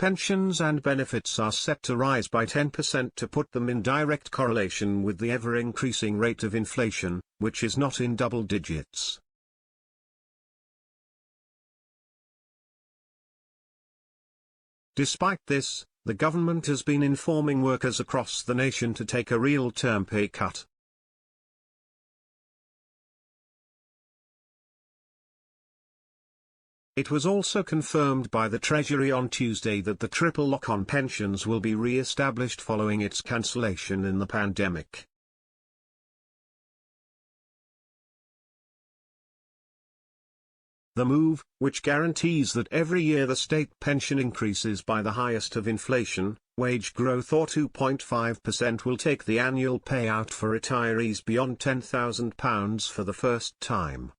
pensions and benefits are set to rise by 10% to put them in direct correlation with the ever-increasing rate of inflation, which is not in double digits. Despite this, the government has been informing workers across the nation to take a real-term pay cut. It was also confirmed by the Treasury on Tuesday that the triple lock on pensions will be re-established following its cancellation in the pandemic. The move, which guarantees that every year the state pension increases by the highest of inflation, wage growth or 2.5%, will take the annual payout for retirees beyond £10,000 for the first time.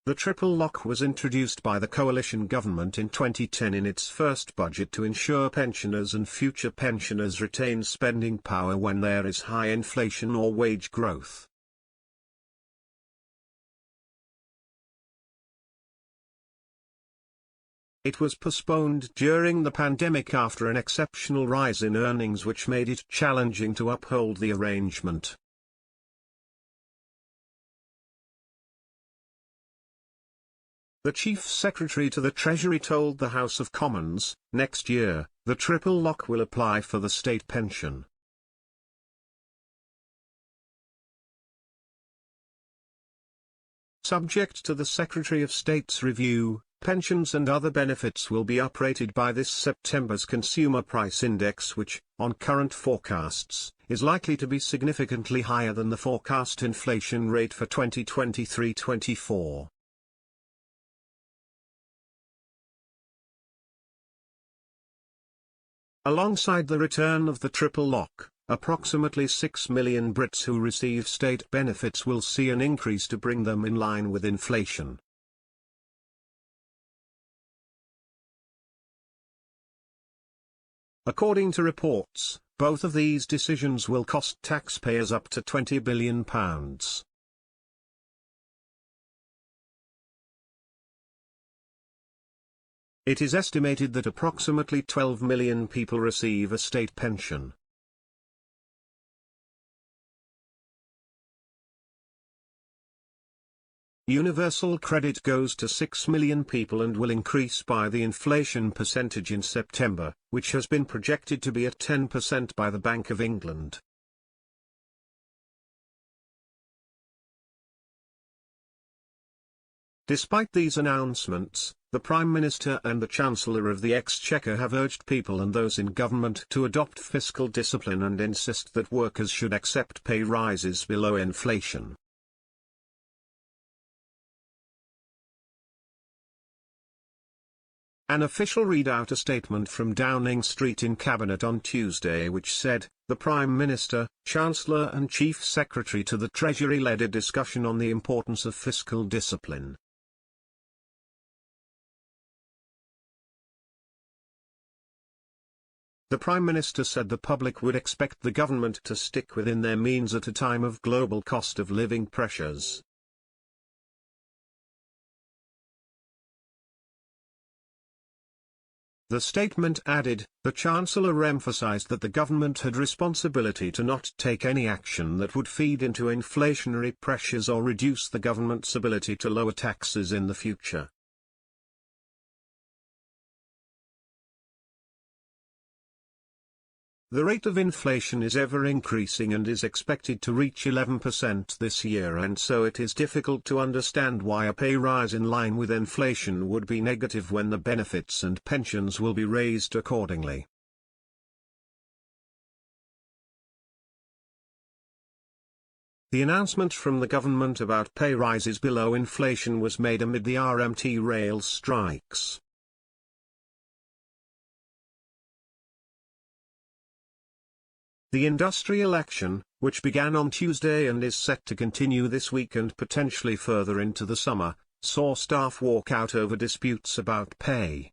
The triple lock was introduced by the coalition government in 2010 in its first budget to ensure pensioners and future pensioners retain spending power when there is high inflation or wage growth. It was postponed during the pandemic after an exceptional rise in earnings which made it challenging to uphold the arrangement. The Chief Secretary to the Treasury told the House of Commons, next year, the triple lock will apply for the state pension. Subject to the Secretary of State's review, pensions and other benefits will be uprated by this September's Consumer Price Index, which, on current forecasts, is likely to be significantly higher than the forecast inflation rate for 2023-24. Alongside the return of the triple lock, approximately 6 million Brits who receive state benefits will see an increase to bring them in line with inflation. According to reports, both of these decisions will cost taxpayers up to £20 billion. It is estimated that approximately 12 million people receive a state pension. Universal credit goes to 6 million people and will increase by the inflation percentage in September, which has been projected to be at 10% by the Bank of England. Despite these announcements, the Prime Minister and the Chancellor of the Exchequer have urged people and those in government to adopt fiscal discipline and insist that workers should accept pay rises below inflation. An official read out a statement from Downing Street in Cabinet on Tuesday which said, the Prime Minister, Chancellor and Chief Secretary to the Treasury led a discussion on the importance of fiscal discipline. The Prime Minister said the public would expect the government to stick within their means at a time of global cost of living pressures. The statement added, the Chancellor emphasised that the government had responsibility to not take any action that would feed into inflationary pressures or reduce the government's ability to lower taxes in the future. The rate of inflation is ever increasing and is expected to reach 11% this year, and so it is difficult to understand why a pay rise in line with inflation would be negative when the benefits and pensions will be raised accordingly. The announcement from the government about pay rises below inflation was made amid the RMT rail strikes. The industrial action, which began on Tuesday and is set to continue this week and potentially further into the summer, saw staff walk out over disputes about pay.